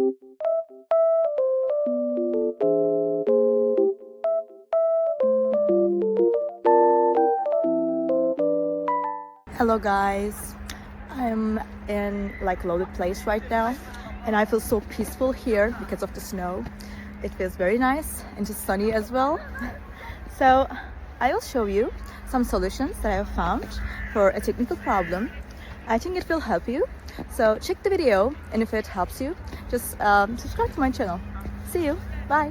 Hello guys, I'm in like loaded place right now and I feel so peaceful here because of the snow. It feels very nice and just sunny as well. So I will show you some solutions that I have found for a technical problem. I think it will help you. So check the video, and if it helps you, just subscribe to my channel. See you. Bye.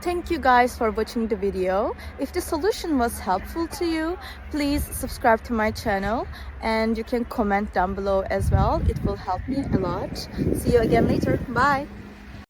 Thank you guys for watching the video. If the solution was helpful to you, please subscribe to my channel and you can comment down below as well. It will help me a lot. See you again later. Bye.